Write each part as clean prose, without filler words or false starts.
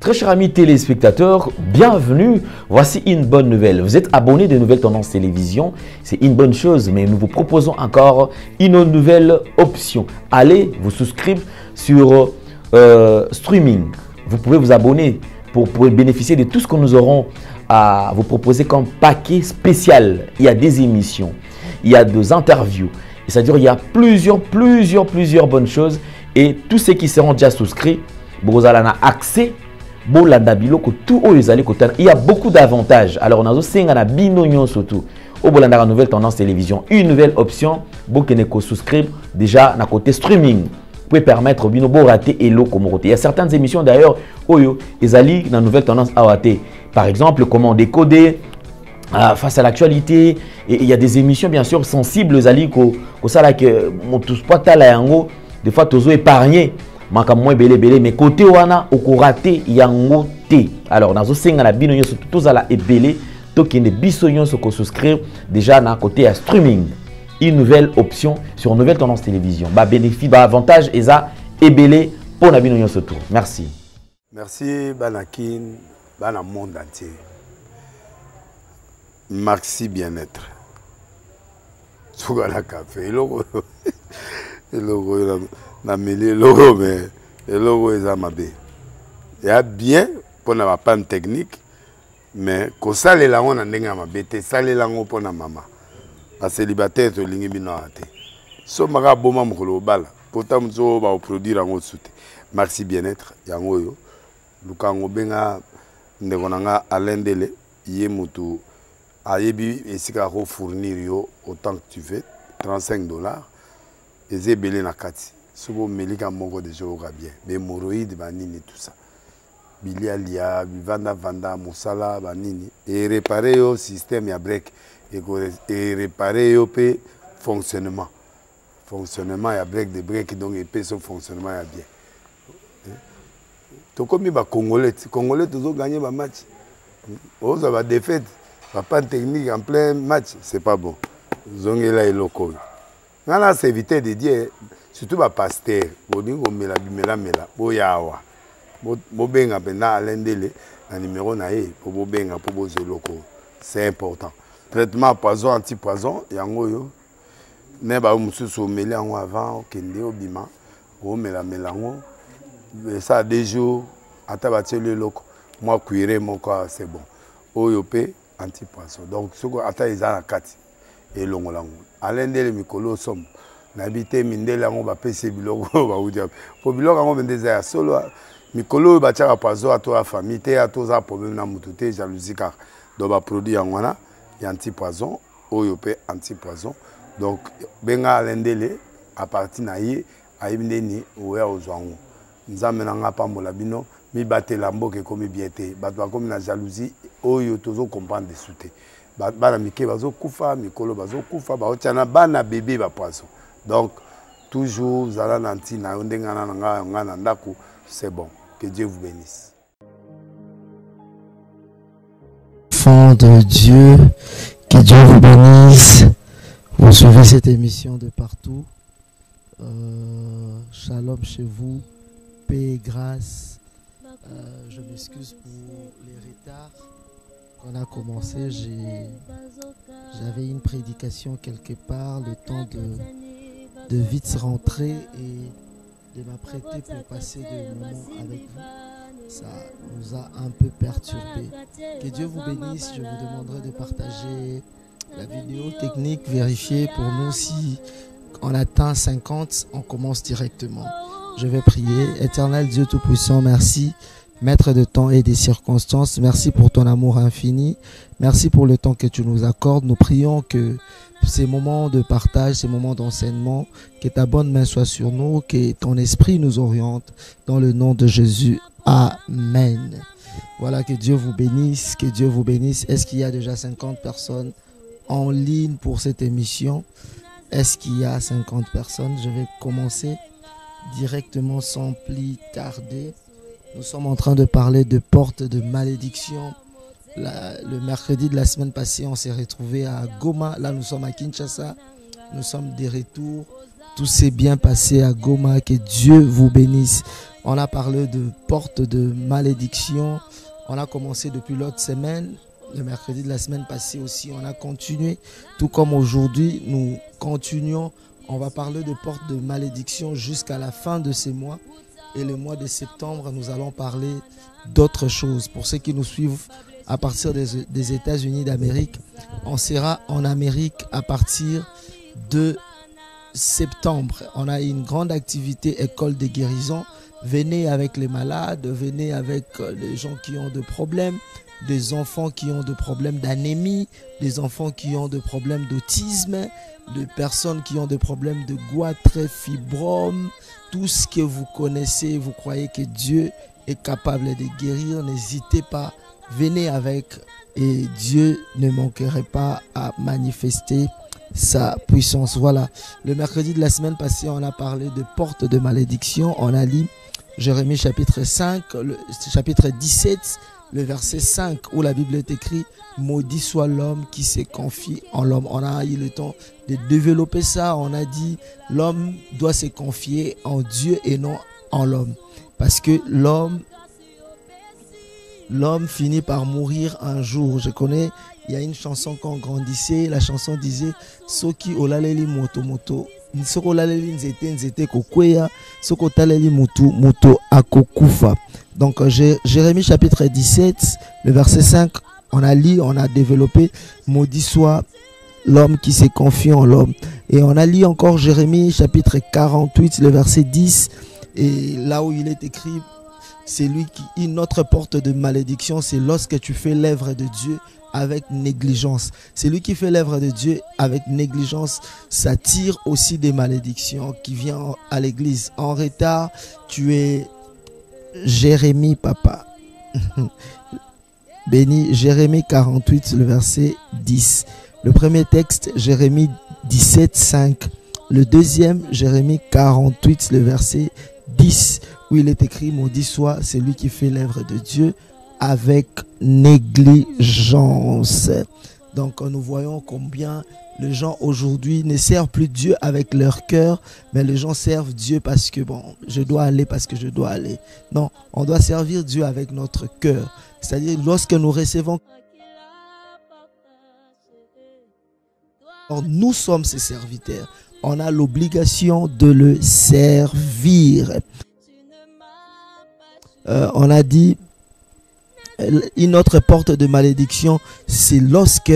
Très chers amis téléspectateurs, bienvenue. Voici une bonne nouvelle. Vous êtes abonné de Nouvelles Tendances Télévision. C'est une bonne chose, mais nous vous proposons encore une nouvelle option. Allez vous souscrire sur streaming. Vous pouvez vous abonner pour bénéficier de tout ce que nous aurons à vous proposer comme paquet spécial. Il y a des émissions, il y a des interviews. C'est-à-dire il y a plusieurs bonnes choses. Et tous ceux qui seront déjà souscrits, vous allez avoir accès. Il y a beaucoup d'avantages. Alors, on a aussi surtout au Nouvelle Tendance Télévision, une nouvelle option pour que vous souscrivez déjà à côté streaming. Vous pouvez permettre de rater et l'eau comme il y a certaines émissions d'ailleurs où ils allaient dans Nouvelle Tendance à rater. Par exemple, comment décoder face à l'actualité. Il y a des émissions bien sûr sensibles aux alliés que des fois tous épargnés. Mais côté wana okorate yango te. Alors nazo senga na bino nyonso tous ala ebele to kende biso nyonso ko souscrire déjà na côté à streaming. Une nouvelle option sur Nouvelle Tendance Télévision. Ba bénéfice ba avantage eza ebele pour na bino nyonso tout. Merci. Merci Banakin, bana monde entier. Maxi bien-être. Sougala café logo. Logo na mêlé logo mais le logo est à ma baie. Il y a bien pour la panne technique mais quand ça les langues on a ma bête ça les langues pour la maman la célibataire to lingi binoate so maga boma mukolo bala pourtant mzo ba produire en soute merci bien-être yango yo lukango benga ndekonanga alendele yé mutu ayebi esika ko fournir yo autant que tu veux $35 et belé na kati sobo melika moko de jour bien mais hémorroïdes banini tout ça bilialia vanda musala banini et réparer au système ya break et réparer au pe fonctionnement ya break de break donc et pe son fonctionnement ya bien to comme ba congolais toujours gagner ba match on va défaite pas technique en plein match c'est pas bon zongela et local nana c'est éviter de dire surtout ba pasteur boningo mela boyawa bobenga pena alendele na numéro na ye pour bobenga pour bozoloko c'est important traitement poison anti-poison yango yo ne ba mususu meli yango avant kende obima o melango ça des jours ata bateli loko moi cuire mon corps c'est bon oyo pe anti-poison donc soko ata izana kati et longolango alendele mikolo somme n'habité mindela ngo ba pese biloko ba udia po biloko ngo bendeza ya solo mikolo ba tchaka poison à toi famille te à toi problème na mututé jalousie car do ba produit yango na ya anti-poison oyo pe anti-poison donc benga alendele à partir na ye ayibindeni oya ozwango nzambe na nga pambola bino mi batela mboke komi biete bato ba komi na jalousie oyo tozo comprendre de souté bana mike bazo kufa mikolo bazo kufa ba otiana bana bébé ba poison donc toujours zala nanti na ndengana nga ndako c'est bon que Dieu vous bénisse. Enfants de Dieu, que Dieu vous bénisse. Vous suivez cette émission de partout. Shalom chez vous, paix et grâce. Je m'excuse pour les retards. Quand on a commencé, j'avais une prédication quelque part, le temps de vite rentrer et de m'apprêter pour passer des moments avec vous. Ça nous a un peu perturbé. Que Dieu vous bénisse. Je vous demanderai de partager la vidéo technique, vérifier pour nous si on atteint 50, on commence directement. Je vais prier. Éternel Dieu Tout-Puissant, merci. Maître de temps et des circonstances, merci pour ton amour infini. Merci pour le temps que tu nous accordes. Nous prions que ces moments de partage, ces moments d'enseignement, que ta bonne main soit sur nous, que ton esprit nous oriente dans le nom de Jésus. Amen. Voilà, que Dieu vous bénisse, que Dieu vous bénisse. Est-ce qu'il y a déjà 50 personnes en ligne pour cette émission? Est-ce qu'il y a 50 personnes? Je vais commencer directement sans plus tarder. Nous sommes en train de parler de portes de malédiction. Le mercredi de la semaine passée, on s'est retrouvé à Goma. Là, nous sommes à Kinshasa. Nous sommes de retour. Tout s'est bien passé à Goma. Que Dieu vous bénisse. On a parlé de porte de malédiction. On a commencé depuis l'autre semaine. Le mercredi de la semaine passée aussi, on a continué. Tout comme aujourd'hui, nous continuons. On va parler de porte de malédiction jusqu'à la fin de ces mois. Et le mois de septembre, nous allons parler d'autres choses. Pour ceux qui nous suivent à partir des États-Unis d'Amérique, on sera en Amérique à partir de septembre. On a une grande activité école de guérison. Venez avec les malades, venez avec les gens qui ont des problèmes, des enfants qui ont des problèmes d'anémie, des enfants qui ont des problèmes d'autisme, des personnes qui ont des problèmes de goitre, fibrome, tout ce que vous connaissez, vous croyez que Dieu est capable de guérir, n'hésitez pas, venez avec et Dieu ne manquerait pas à manifester sa puissance. Voilà, le mercredi de la semaine passée, on a parlé de porte de malédiction, on a lu Jérémie chapitre 5, le chapitre 17, le verset 5 où la Bible est écrite « Maudit soit l'homme qui se confie en l'homme ». On a eu le temps de développer ça. On a dit l'homme doit se confier en Dieu et non en l'homme. Parce que l'homme finit par mourir un jour. Je connais, il y a une chanson quand on grandissait. La chanson disait « Soki olaleli moto moto ». Donc Jérémie chapitre 17, le verset 5, on a lu, on a développé « Maudit soit l'homme qui se confie en l'homme ». Et on a lu encore Jérémie chapitre 48, le verset 10, et là où il est écrit « C'est lui qui, une autre porte de malédiction, c'est lorsque tu fais l'œuvre de Dieu avec négligence. » C'est lui qui fait l'œuvre de Dieu avec négligence. Ça tire aussi des malédictions qui viennent à l'église. En retard, tu es Jérémie, papa. Béni, Jérémie 48, le verset 10. Le premier texte, Jérémie 17, 5. Le deuxième, Jérémie 48, le verset 10, où il est écrit « Maudit soit celui qui fait l'œuvre de Dieu avec négligence ». Donc nous voyons combien les gens aujourd'hui ne servent plus Dieu avec leur cœur, mais les gens servent Dieu parce que bon, je dois aller parce que je dois aller. Non, on doit servir Dieu avec notre cœur. C'est-à-dire lorsque nous recevons, nous sommes ses serviteurs. On a l'obligation de le servir. On a dit une autre porte de malédiction, c'est lorsque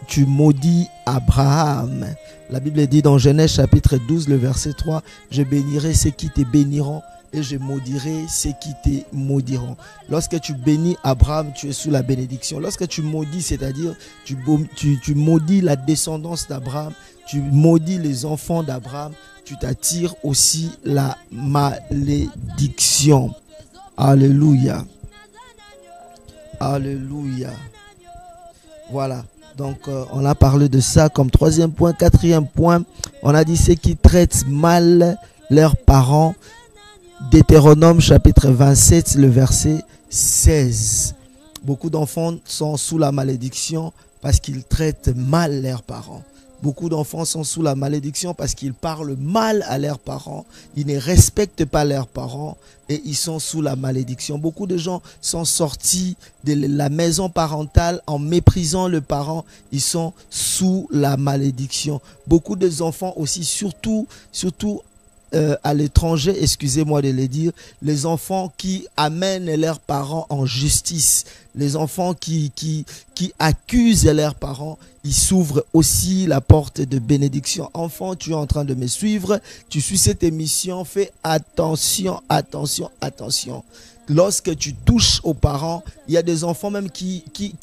tu maudis Abraham. La Bible dit dans Genèse chapitre 12, le verset 3, « Je bénirai ceux qui te béniront et je maudirai ceux qui te maudiront. » Lorsque tu bénis Abraham, tu es sous la bénédiction. Lorsque tu maudis, c'est-à-dire tu maudis la descendance d'Abraham, tu maudis les enfants d'Abraham, tu t'attires aussi la malédiction. Alléluia. Alléluia. Voilà. Donc, on a parlé de ça comme troisième point. Quatrième point, on a dit ceux qui traitent mal leurs parents. Deutéronome chapitre 27, le verset 16. Beaucoup d'enfants sont sous la malédiction parce qu'ils traitent mal leurs parents. Beaucoup d'enfants sont sous la malédiction parce qu'ils parlent mal à leurs parents. Ils ne respectent pas leurs parents et ils sont sous la malédiction. Beaucoup de gens sont sortis de la maison parentale en méprisant le parent. Ils sont sous la malédiction. Beaucoup d'enfants aussi, surtout à l'étranger, excusez-moi de le dire, les enfants qui amènent leurs parents en justice, les enfants qui accusent leurs parents, ils s'ouvrent aussi la porte de bénédiction. Enfant, tu es en train de me suivre, tu suis cette émission, fais attention, attention, attention. Lorsque tu touches aux parents, il y a des enfants même qui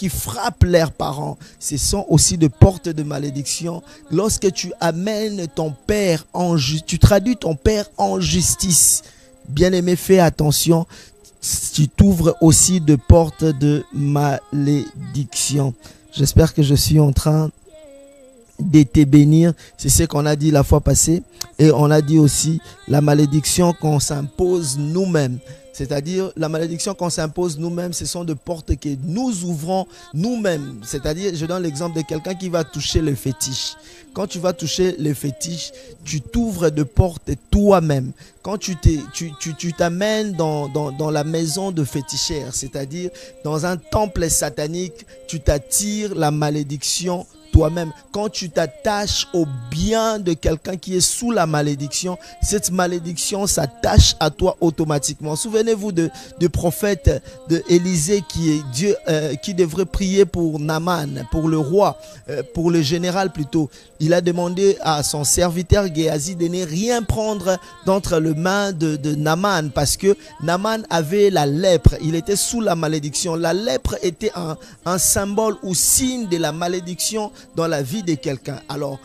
frappent leurs parents. Ce sont aussi des portes de malédiction. Lorsque tu amènes ton père en justice, tu traduis ton père en justice. Bien-aimé, fais attention. Tu t'ouvres aussi de portes de malédiction. J'espère que je suis en train de te bénir. C'est ce qu'on a dit la fois passée. Et on a dit aussi la malédiction qu'on s'impose nous-mêmes. C'est-à-dire, la malédiction qu'on s'impose nous-mêmes, ce sont des portes que nous ouvrons nous-mêmes. C'est-à-dire, je donne l'exemple de quelqu'un qui va toucher le fétiche. Quand tu vas toucher le fétiche, tu t'ouvres de portes toi-même. Quand tu t'amènes dans la maison de fétichère, c'est-à-dire dans un temple satanique, tu t'attires la malédiction toi-même. Quand tu t'attaches au bien de quelqu'un qui est sous la malédiction, cette malédiction s'attache à toi automatiquement. Souvenez-vous du prophète de Élisée qui devrait prier pour Naaman, pour le roi, pour le général plutôt. Il a demandé à son serviteur Géasi de ne rien prendre d'entre les mains de Naaman parce que Naaman avait la lèpre. Il était sous la malédiction. La lèpre était un symbole ou signe de la malédiction dans la vie de quelqu'un. Alors,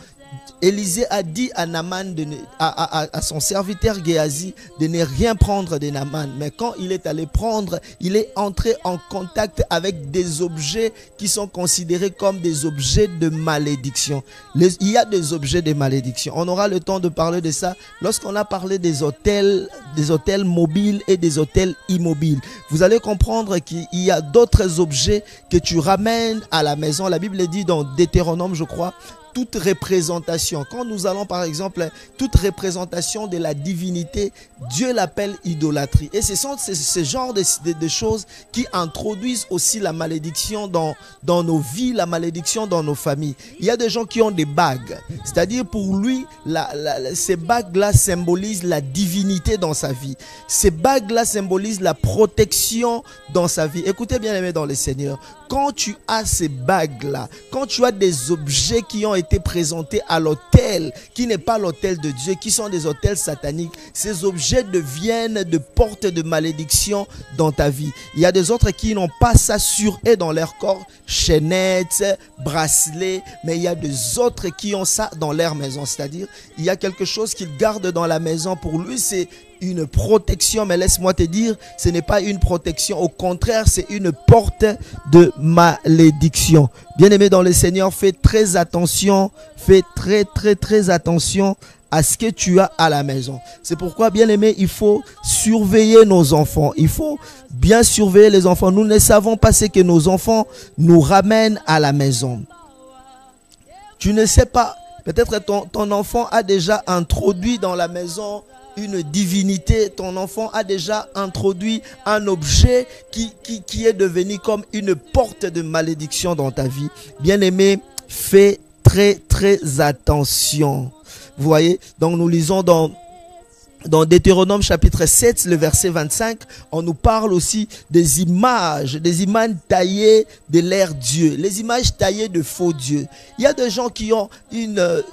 Élisée a dit à Naaman, à son serviteur Géasi, de ne rien prendre de Naaman. Mais quand il est allé prendre, il est entré en contact avec des objets qui sont considérés comme des objets de malédiction. Il y a des objets de malédiction. On aura le temps de parler de ça lorsqu'on a parlé des hôtels mobiles et des hôtels immobiles. Vous allez comprendre qu'il y a d'autres objets que tu ramènes à la maison. La Bible dit dans Deutéronome, je crois, toute représentation. Quand nous allons par exemple, toute représentation de la divinité, Dieu l'appelle idolâtrie. Et ce sont ce genre de choses qui introduisent aussi la malédiction dans nos vies, la malédiction dans nos familles. Il y a des gens qui ont des bagues. C'est-à-dire pour lui, ces bagues-là symbolisent la divinité dans sa vie. Ces bagues-là symbolisent la protection dans sa vie. Écoutez bien aimés dans le Seigneur. Quand tu as ces bagues-là, quand tu as des objets qui ont été présentés à l'autel, qui n'est pas l'autel de Dieu, qui sont des autels sataniques, ces objets deviennent de portes de malédiction dans ta vie. Il y a des autres qui n'ont pas ça sur eux dans leur corps, chaînettes, bracelets, mais il y a des autres qui ont ça dans leur maison. C'est-à-dire, il y a quelque chose qu'ils gardent dans la maison. Pour lui, c'est une protection, mais laisse-moi te dire, ce n'est pas une protection, au contraire, c'est une porte de malédiction. Bien-aimé dans le Seigneur, fais très attention, fais très attention à ce que tu as à la maison. C'est pourquoi, bien-aimé, il faut surveiller nos enfants. Il faut bien surveiller les enfants. Nous ne savons pas ce que nos enfants nous ramènent à la maison. Tu ne sais pas, peut-être ton enfant a déjà introduit dans la maison une divinité, ton enfant a déjà introduit un objet qui est devenu comme une porte de malédiction dans ta vie. Bien-aimé, fais très attention. Vous voyez, donc nous lisons dans Deutéronome chapitre 7, le verset 25, on nous parle aussi des images taillées de l'air Dieu, les images taillées de faux dieux. Il y a des gens qui ont une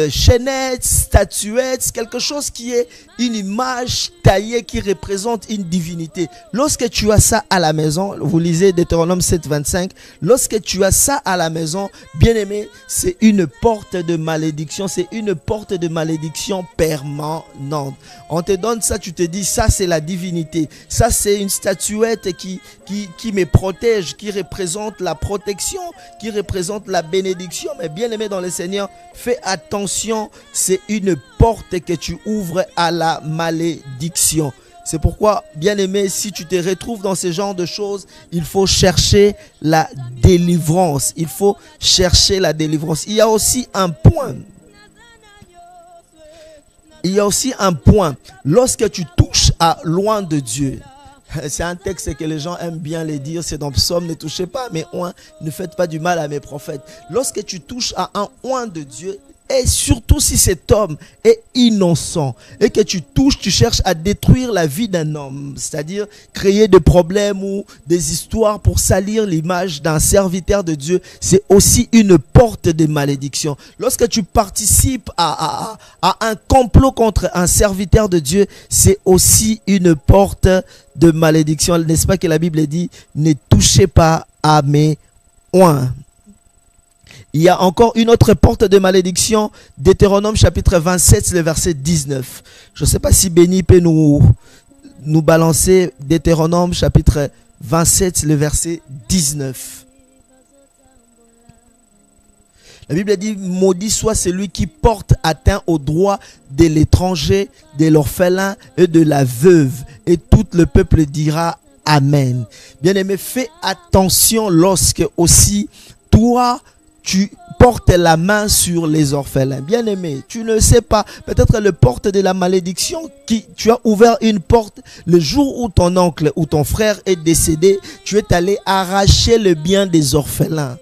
chaînette, statuette, quelque chose qui est une image taillée qui représente une divinité. Lorsque tu as ça à la maison, vous lisez Deutéronome 7, 25, lorsque tu as ça à la maison, bien aimé, c'est une porte de malédiction, c'est une porte de malédiction permanente. On te donne ça, tu te dis, ça c'est la divinité, ça c'est une statuette qui me protège, qui représente la protection, qui représente la bénédiction. Mais bien aimé dans le Seigneur, fais attention, c'est une porte que tu ouvres à la malédiction. C'est pourquoi, bien aimé, si tu te retrouves dans ce genre de choses, il faut chercher la délivrance. Il faut chercher la délivrance. Il y a aussi un point. Lorsque tu touches à loin de Dieu, c'est un texte que les gens aiment bien les dire, c'est dans Psaume, ne touchez pas mes oins, ne faites pas du mal à mes prophètes. Lorsque tu touches à un oint de Dieu, et surtout si cet homme est innocent et que tu touches, tu cherches à détruire la vie d'un homme, c'est-à-dire créer des problèmes ou des histoires pour salir l'image d'un serviteur de Dieu, c'est aussi une porte de malédiction. Lorsque tu participes à un complot contre un serviteur de Dieu, c'est aussi une porte de malédiction. N'est-ce pas que la Bible dit, ne touchez pas à mes oins. Il y a encore une autre porte de malédiction, Deutéronome chapitre 27, le verset 19. Je ne sais pas si Béni peut nous balancer Deutéronome chapitre 27, le verset 19. La Bible dit, maudit soit celui qui porte atteinte aux droits de l'étranger, de l'orphelin et de la veuve. Et tout le peuple dira Amen. Bien-aimé, fais attention lorsque aussi toi, tu portes la main sur les orphelins. Bien-aimé, tu ne sais pas, peut-être le porte de la malédiction, tu as ouvert une porte le jour où ton oncle ou ton frère est décédé, tu es allé arracher le bien des orphelins.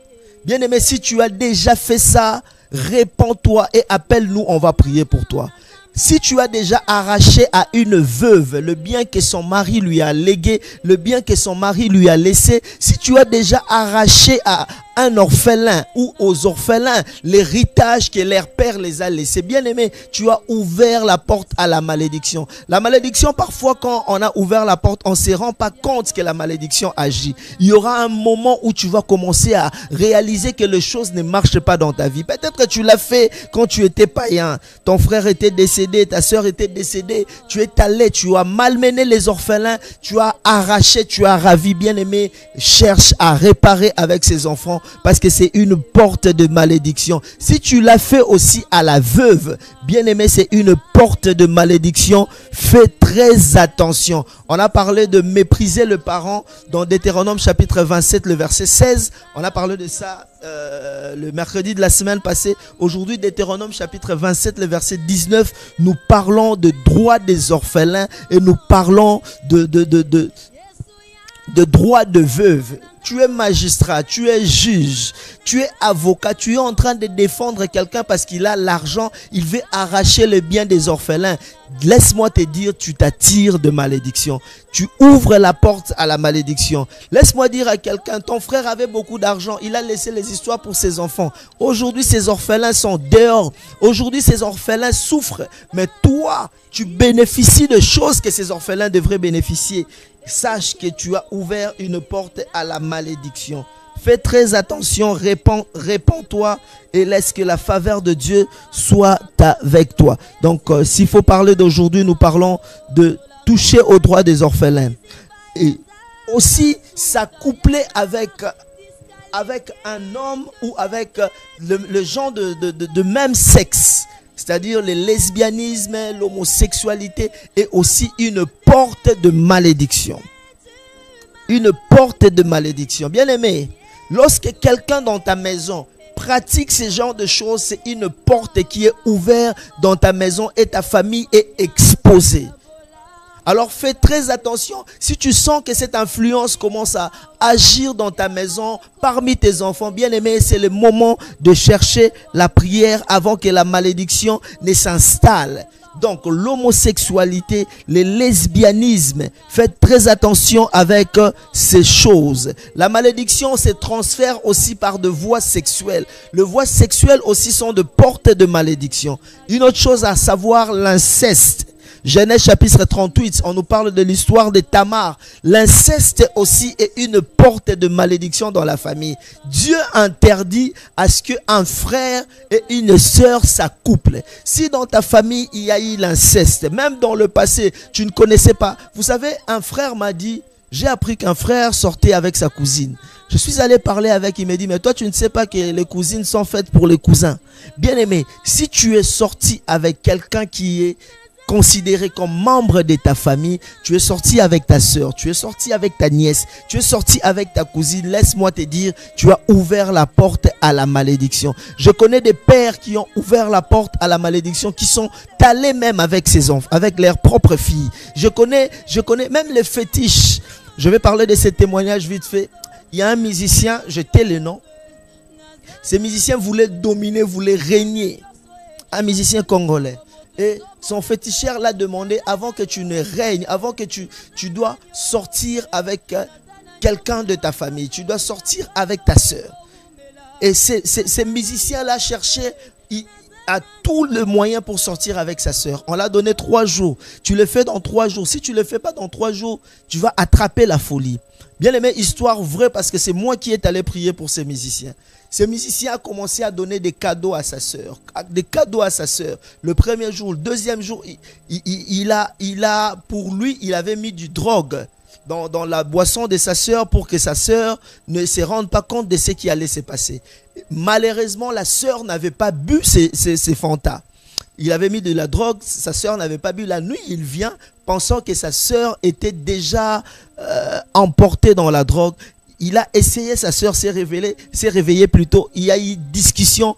Bien-aimé, si tu as déjà fait ça, répands-toi et appelle-nous, on va prier pour toi. Si tu as déjà arraché à une veuve le bien que son mari lui a légué, le bien que son mari lui a laissé, si tu as déjà arraché à un orphelin ou aux orphelins l'héritage que leur père les a laissé, bien aimé, tu as ouvert la porte à la malédiction. La malédiction, parfois quand on a ouvert la porte, on ne se rend pas compte que la malédiction agit. Il y aura un moment où tu vas commencer à réaliser que les choses ne marchent pas dans ta vie. Peut-être que tu l'as fait quand tu étais païen, ton frère était décédé, ta soeur était décédée, tu es allé, tu as malmené les orphelins, tu as arraché, tu as ravi, bien aimé, cherche à réparer avec ses enfants, parce que c'est une porte de malédiction. Si tu l'as fait aussi à la veuve, bien aimé, c'est une porte de malédiction. Fais très attention. On a parlé de mépriser le parent dans Deutéronome chapitre 27, le verset 16. On a parlé de ça le mercredi de la semaine passée. Aujourd'hui, Deutéronome chapitre 27, le verset 19, nous parlons de droit des orphelins et nous parlons de droit de veuve. Tu es magistrat, tu es juge, tu es avocat, tu es en train de défendre quelqu'un parce qu'il a l'argent, il veut arracher le bien des orphelins. Laisse-moi te dire, tu t'attires de malédiction. Tu ouvres la porte à la malédiction. Laisse-moi dire à quelqu'un, ton frère avait beaucoup d'argent, il a laissé les histoires pour ses enfants. Aujourd'hui, ces orphelins sont dehors. Aujourd'hui, ces orphelins souffrent. Mais toi, tu bénéficies de choses que ces orphelins devraient bénéficier. Sache que tu as ouvert une porte à la malédiction. Fais très attention, répands-toi et laisse que la faveur de Dieu soit avec toi. Donc, s'il faut parler d'aujourd'hui, nous parlons de toucher aux droits des orphelins. Et aussi, s'accoupler avec un homme ou avec le genre de même sexe. C'est-à-dire le lesbianisme, l'homosexualité est aussi une porte de malédiction. Une porte de malédiction. Bien aimé, lorsque quelqu'un dans ta maison pratique ce genre de choses, c'est une porte qui est ouverte dans ta maison et ta famille est exposée. Alors fais très attention, si tu sens que cette influence commence à agir dans ta maison, parmi tes enfants, bien aimé, c'est le moment de chercher la prière avant que la malédiction ne s'installe. Donc l'homosexualité, le lesbianisme, faites très attention avec ces choses. La malédiction se transfère aussi par de voies sexuelles. Les voies sexuelles aussi sont de portes de malédiction. Une autre chose à savoir, l'inceste. Genèse chapitre 38, on nous parle de l'histoire de Tamar. L'inceste aussi est une porte de malédiction dans la famille. Dieu interdit à ce qu'un frère et une sœur s'accouplent. Si dans ta famille il y a eu l'inceste, même dans le passé, tu ne connaissais pas. Vous savez, un frère m'a dit, j'ai appris qu'un frère sortait avec sa cousine. Je suis allé parler avec, il m'a dit, mais toi tu ne sais pas que les cousines sont faites pour les cousins. Bien aimé, si tu es sorti avec quelqu'un qui est considéré comme membre de ta famille, tu es sorti avec ta soeur, tu es sorti avec ta nièce, tu es sorti avec ta cousine, laisse-moi te dire, tu as ouvert la porte à la malédiction. Je connais des pères qui ont ouvert la porte à la malédiction, qui sont allés même avec ses enfants, avec leurs propres filles. Je connais même les fétiches. Je vais parler de ces témoignages vite fait. Il y a un musicien, je tais le nom. Ce musicien voulait dominer, voulait régner. Un musicien congolais. Et son féticheur l'a demandé, avant que tu ne règnes, avant que tu dois sortir avec quelqu'un de ta famille, tu dois sortir avec ta soeur. Et ce musicien-là cherchait à tout le moyen pour sortir avec sa soeur. On l'a donné 3 jours. Tu le fais dans 3 jours. Si tu ne le fais pas dans 3 jours, tu vas attraper la folie. Bien aimé, histoire vraie, parce que c'est moi qui est allé prier pour ces musiciens. Ce musicien a commencé à donner des cadeaux à sa soeur. Des cadeaux à sa soeur. Le premier jour, le deuxième jour, pour lui, il avait mis du drogue. dans la boisson de sa sœur pour que sa sœur ne se rende pas compte de ce qui allait se passer. Malheureusement, la sœur n'avait pas bu ces Fanta. Il avait mis de la drogue, sa sœur n'avait pas bu. La nuit, il vient pensant que sa sœur était déjà emportée dans la drogue. Il a essayé, sa sœur s'est réveillée plutôt. Il y a eu discussion.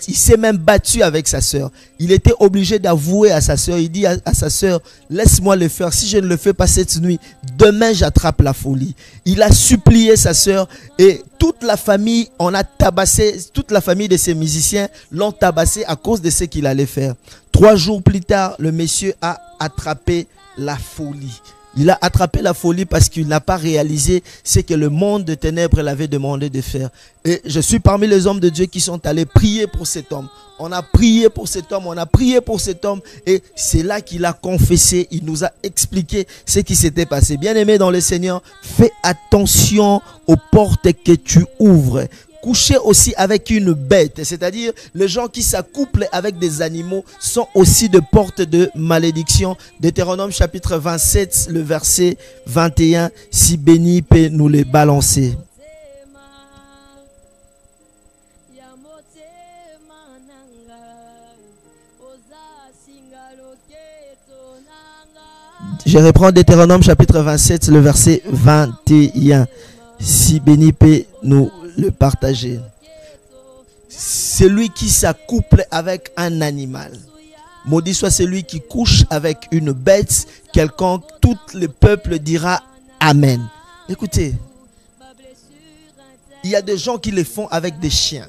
Il s'est même battu avec sa sœur. Il était obligé d'avouer à sa sœur. Il dit à sa sœur, laisse-moi le faire. Si je ne le fais pas cette nuit, demain j'attrape la folie. Il a supplié sa sœur et toute la famille, on a tabassé, toute la famille de ces musiciens l'ont tabassé à cause de ce qu'il allait faire. 3 jours plus tard, le monsieur a attrapé la folie. Il a attrapé la folie parce qu'il n'a pas réalisé ce que le monde de ténèbres l'avait demandé de faire. Et je suis parmi les hommes de Dieu qui sont allés prier pour cet homme. On a prié pour cet homme, on a prié pour cet homme. Et c'est là qu'il a confessé, il nous a expliqué ce qui s'était passé. Bien-aimé dans le Seigneur, fais attention aux portes que tu ouvres. Coucher aussi avec une bête, c'est-à-dire les gens qui s'accouplent avec des animaux sont aussi de portes de malédiction. Deutéronome chapitre 27, le verset 21, si béni peut nous les balancer. Je reprends Deutéronome chapitre 27, le verset 21, si béni peut nous le partager. Celui qui s'accouple avec un animal, maudit soit celui qui couche avec une bête quelconque, tout le peuple dira Amen. Écoutez, il y a des gens qui le font avec des chiens.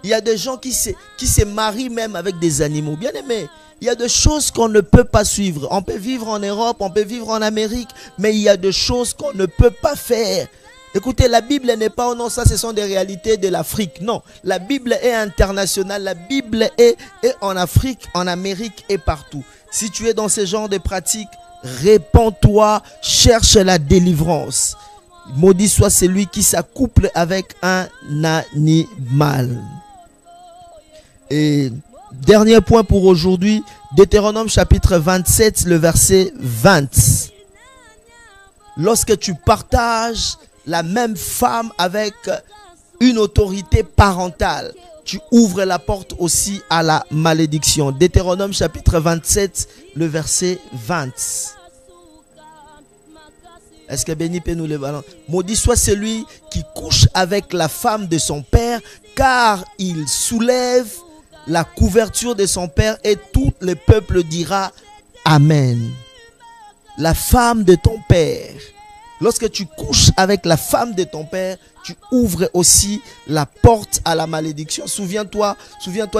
Il y a des gens qui se marient même avec des animaux. Bien aimé, il y a des choses qu'on ne peut pas suivre. On peut vivre en Europe, on peut vivre en Amérique, mais il y a des choses qu'on ne peut pas faire. Écoutez, la Bible n'est pas, oh non, ça ce sont des réalités de l'Afrique. Non, la Bible est internationale. La Bible est en Afrique, en Amérique et partout. Si tu es dans ce genre de pratiques, répands-toi, cherche la délivrance. Maudit soit celui qui s'accouple avec un animal. Et dernier point pour aujourd'hui, Deutéronome chapitre 27, le verset 20. Lorsque tu partages la même femme avec une autorité parentale, tu ouvres la porte aussi à la malédiction. Deutéronome chapitre 27, le verset 20. Est-ce que béni peut nous les balancer? Maudit soit celui qui couche avec la femme de son père, car il soulève la couverture de son père, et tout le peuple dira Amen. La femme de ton père. Lorsque tu couches avec la femme de ton père, tu ouvres aussi la porte à la malédiction. Souviens-toi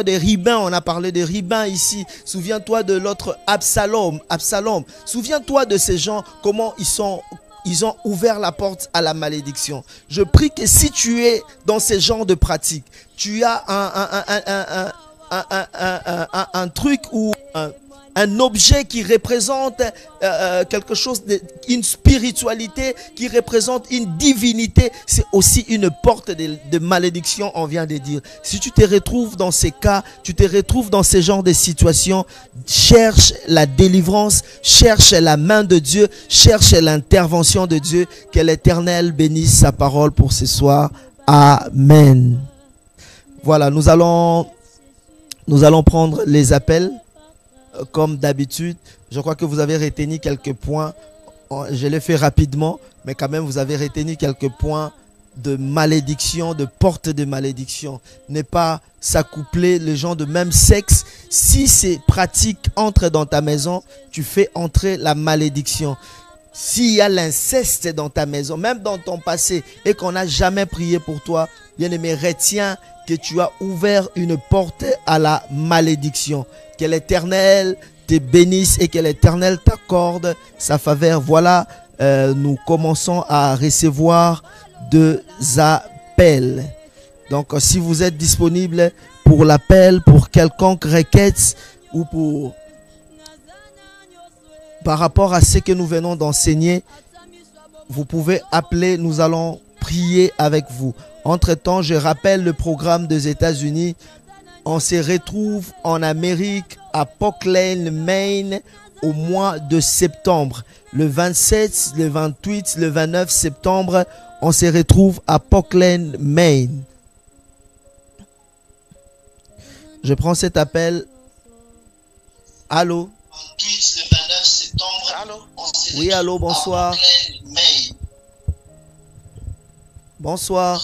des Ribins, on a parlé des Ribins ici. Souviens-toi de l'autre Absalom. Souviens-toi de ces gens, comment ils ont ouvert la porte à la malédiction. Je prie que si tu es dans ce genre de pratique, tu as un truc ou un objet qui représente quelque chose, une spiritualité, qui représente une divinité, c'est aussi une porte de malédiction, on vient de dire. Si tu te retrouves dans ces cas, tu te retrouves dans ce genre de situations, cherche la délivrance, cherche la main de Dieu, cherche l'intervention de Dieu. Que l'Éternel bénisse sa parole pour ce soir. Amen. Voilà, nous allons prendre les appels. Comme d'habitude, je crois que vous avez retenu quelques points. Je l'ai fait rapidement, mais quand même vous avez retenu quelques points de malédiction, de porte de malédiction. Ne pas s'accoupler les gens de même sexe. Si ces pratiques entrent dans ta maison, tu fais entrer la malédiction. S'il y a l'inceste dans ta maison, même dans ton passé, et qu'on n'a jamais prié pour toi, bien-aimé, retiens que tu as ouvert une porte à la malédiction. Que l'Éternel te bénisse et que l'Éternel t'accorde sa faveur. Voilà, nous commençons à recevoir des appels. Donc, si vous êtes disponible pour l'appel, pour quelconque requête ou par rapport à ce que nous venons d'enseigner, vous pouvez appeler, nous allons prier avec vous. Entre-temps, je rappelle le programme des États-Unis. On se retrouve en Amérique, à Portland, Maine, au mois de septembre. Le 27, le 28, le 29 septembre, on se retrouve à Parkland, Maine. Je prends cet appel. Allô? Oui, allô, bonsoir. Bonsoir.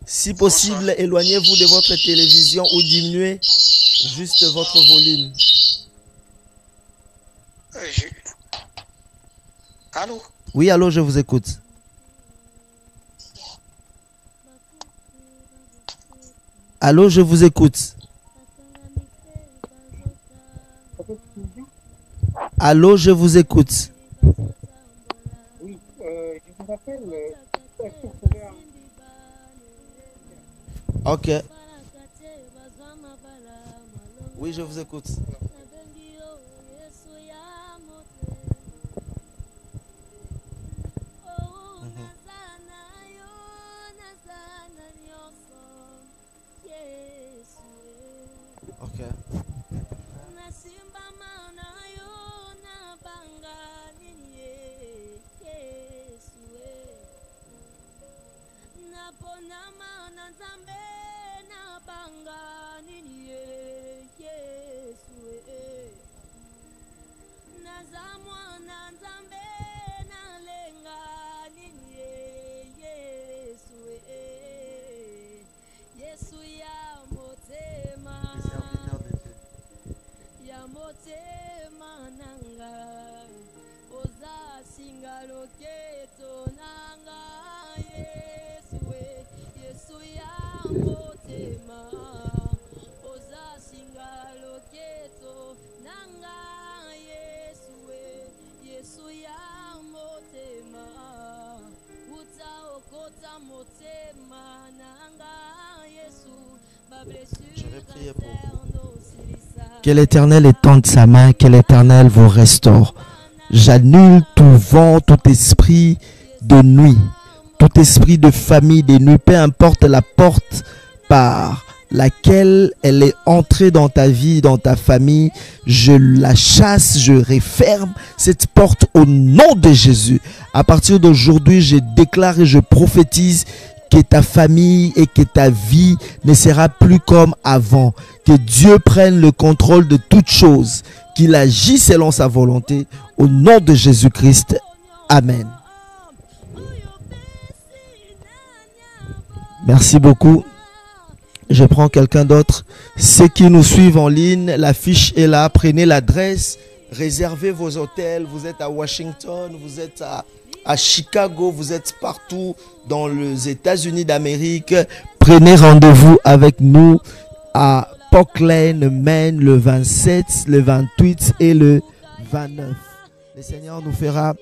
Si possible, éloignez-vous de votre télévision ou diminuez juste votre volume. Allô? Oui, allô, je vous écoute. Allô, je vous écoute. Allô, je vous écoute. Oui, je vous appelle. Ok. Oui, je vous écoute. Ok. Je vais prier pour vous. Que l'Éternel étende sa main, que l'Éternel vous restaure. J'annule tout vent, tout esprit de nuit, tout esprit de famille de nuit, peu importe la porte par laquelle elle est entrée dans ta vie, dans ta famille, je la chasse, je referme cette porte au nom de Jésus. À partir d'aujourd'hui, je déclare et je prophétise que ta famille et que ta vie ne sera plus comme avant. Que Dieu prenne le contrôle de toutes choses, qu'il agisse selon sa volonté. Au nom de Jésus-Christ. Amen. Merci beaucoup. Je prends quelqu'un d'autre. Ceux qui nous suivent en ligne, la fiche est là. Prenez l'adresse. Réservez vos hôtels. Vous êtes à Washington, vous êtes à Chicago, vous êtes partout dans les États-Unis d'Amérique. Prenez rendez-vous avec nous à Parkland, Maine, le 27, le 28 et le 29. Le Seigneur nous fera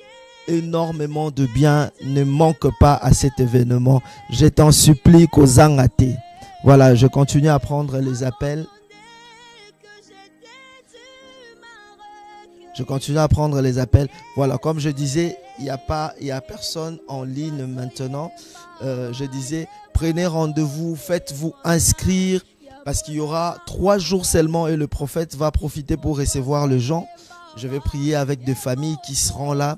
énormément de bien. Ne manque pas à cet événement. Je t'en supplie qu'aux Angaté. Voilà, je continue à prendre les appels. Je continue à prendre les appels. Voilà, comme je disais, il y a personne en ligne maintenant. Je disais, prenez rendez-vous, faites-vous inscrire parce qu'il y aura 3 jours seulement et le prophète va profiter pour recevoir les gens. Je vais prier avec des familles qui seront là.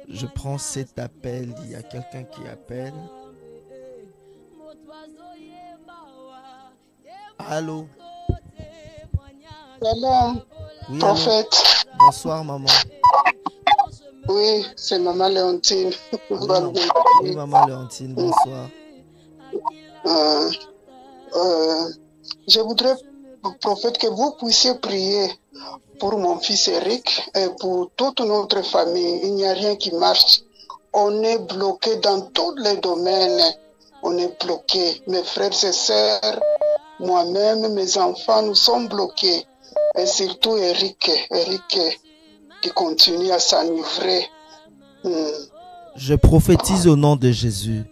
Je prends cet appel. Il y a quelqu'un qui appelle. Allô? Salam, Oui, prophète. allô? Bonsoir, maman. Oui, c'est maman Léontine. Oui, maman Léontine, bonsoir. Je voudrais, prophète, que vous puissiez prier pour mon fils Eric et pour toute notre famille. Il n'y a rien qui marche. On est bloqué dans tous les domaines. On est bloqué. Mes frères et sœurs, moi-même, mes enfants, nous sommes bloqués. Et surtout Eric qui continue à s'enivrer. Je prophétise au nom de Jésus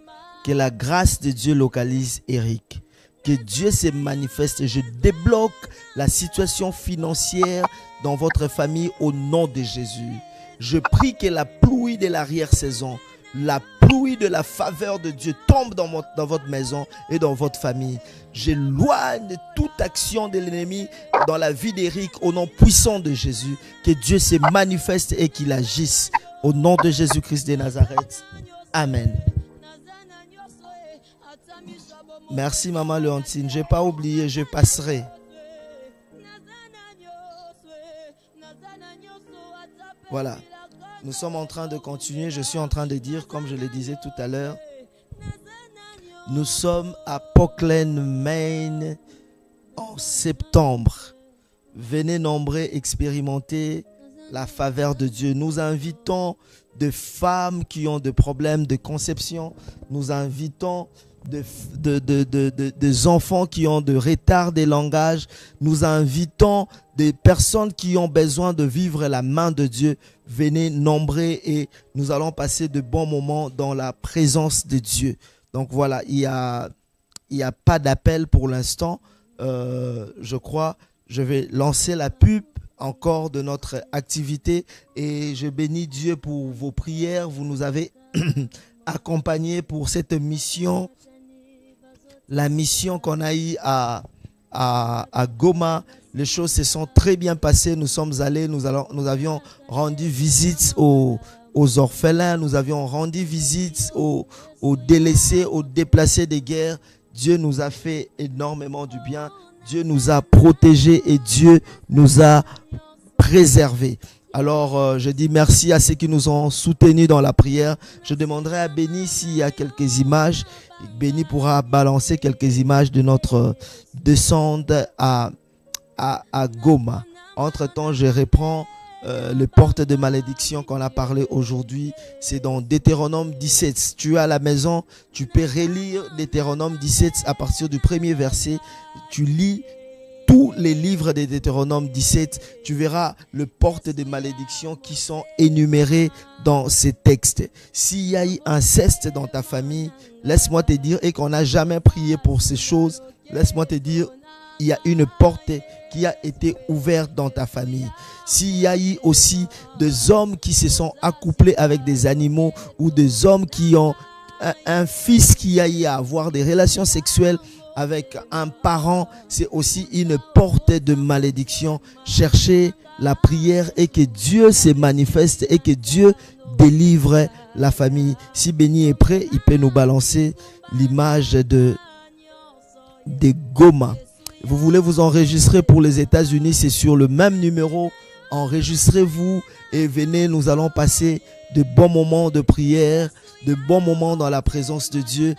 que la grâce de Dieu localise Eric. Que Dieu se manifeste. Je débloque la situation financière dans votre famille au nom de Jésus. Je prie que la pluie de l'arrière-saison, la pluie de la faveur de Dieu tombe dans votre maison et dans votre famille. J'éloigne toute action de l'ennemi dans la vie d'Éric au nom puissant de Jésus. Que Dieu se manifeste et qu'il agisse au nom de Jésus-Christ de Nazareth. Amen. Merci Maman Léontine. Je n'ai pas oublié, je passerai. Voilà. Nous sommes en train de continuer. Je suis en train de dire, comme je le disais tout à l'heure, nous sommes à Portland, Maine, en septembre. Venez nombreux expérimenter la faveur de Dieu. Nous invitons des femmes qui ont des problèmes de conception. Nous invitons des enfants qui ont de retard des langages. Nous invitons des personnes qui ont besoin de vivre la main de Dieu. Venez nombreux et nous allons passer de bons moments dans la présence de Dieu. Donc voilà, il y a pas d'appel pour l'instant. Je crois, je vais lancer la pub encore de notre activité et je bénis Dieu pour vos prières. Vous nous avez accompagnés pour cette mission. La mission qu'on a eue à Goma, les choses se sont très bien passées. Nous sommes allés, nous avions rendu visite aux orphelins, nous avions rendu visite aux délaissés, aux déplacés de guerre. Dieu nous a fait énormément du bien. Dieu nous a protégés et Dieu nous a préservés. Alors, je dis merci à ceux qui nous ont soutenus dans la prière. Je demanderai à Béni s'il y a quelques images. Béni pourra balancer quelques images de notre descente à Goma. Entre-temps, je reprends le porte de malédiction qu'on a parlé aujourd'hui. C'est dans Deutéronome 17. Tu es à la maison, tu peux relire Deutéronome 17 à partir du premier verset. Tu lis tous les livres de Deutéronome 17, tu verras le porte de malédiction qui sont énumérés dans ces textes. S'il y a eu inceste dans ta famille, laisse-moi te dire, et qu'on n'a jamais prié pour ces choses, laisse-moi te dire, il y a une porte qui a été ouverte dans ta famille. S'il y a eu aussi des hommes qui se sont accouplés avec des animaux ou des hommes qui ont un fils qui a eu à avoir des relations sexuelles avec un parent, c'est aussi une porte de malédiction. Cherchez la prière et que Dieu se manifeste et que Dieu délivre la famille. Si Béni est prêt, il peut nous balancer l'image de Goma. Vous voulez vous enregistrer pour les États-Unis, c'est sur le même numéro. Enregistrez-vous et venez, nous allons passer de bons moments de prière, de bons moments dans la présence de Dieu.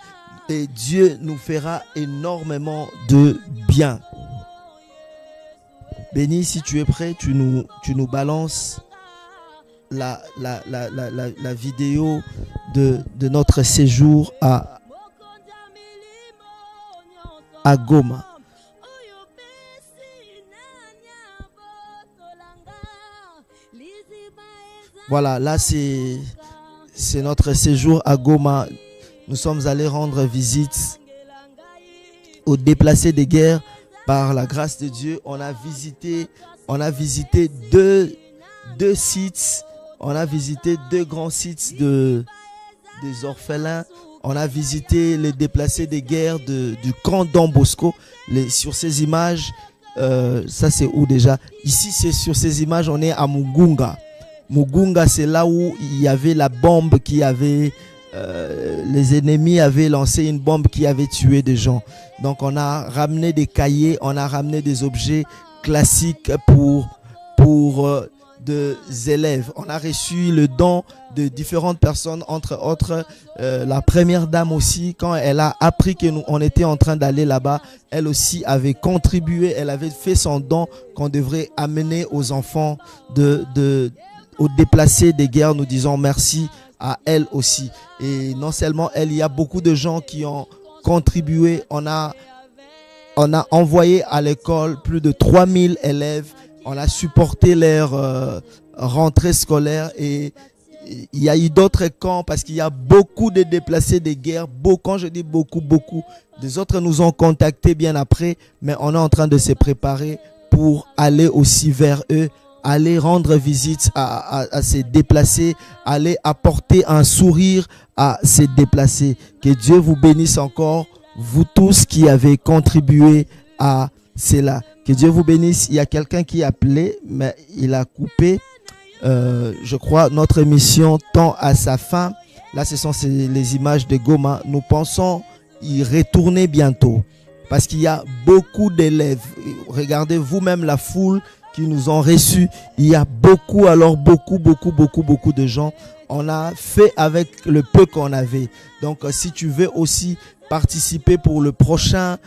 Et Dieu nous fera énormément de bien. Béni, si tu es prêt, tu nous balances la vidéo de notre séjour à Goma. Voilà, là c'est notre séjour à Goma. Nous sommes allés rendre visite aux déplacés de guerre par la grâce de Dieu. On a visité deux sites. On a visité deux grands sites des orphelins. On a visité les déplacés de guerre du camp Don Bosco. Sur ces images, ça c'est où déjà? Ici, c'est sur ces images, on est à Mugunga. Mugunga, c'est là où il y avait la bombe qui avait... les ennemis avaient lancé une bombe qui avait tué des gens. Donc on a ramené des cahiers, on a ramené des objets classiques pour des élèves. On a reçu le don de différentes personnes, entre autres la première dame aussi. Quand elle a appris que on était en train d'aller là-bas, elle aussi avait contribué, elle avait fait son don qu'on devrait amener aux enfants aux déplacés des guerres. Nous disons merci à elle aussi. Et non seulement elle, il y a beaucoup de gens qui ont contribué. On a envoyé à l'école plus de 3000 élèves. On a supporté leur rentrée scolaire et il y a eu d'autres camps parce qu'il y a beaucoup de déplacés de guerre. Quand je dis beaucoup, des autres nous ont contactés bien après, mais on est en train de se préparer pour aller aussi vers eux aller rendre visite à ces déplacés, aller apporter un sourire à ces déplacés. Que Dieu vous bénisse encore, vous tous qui avez contribué à cela. Que Dieu vous bénisse. Il y a quelqu'un qui a appelé, mais il a coupé. Je crois notre émission tend à sa fin. Là, ce sont les images de Goma. Nous pensons y retourner bientôt parce qu'il y a beaucoup d'élèves. Regardez vous-même la foule qui nous ont reçus. Il y a beaucoup, alors beaucoup de gens. On a fait avec le peu qu'on avait. Donc, si tu veux aussi participer pour le prochain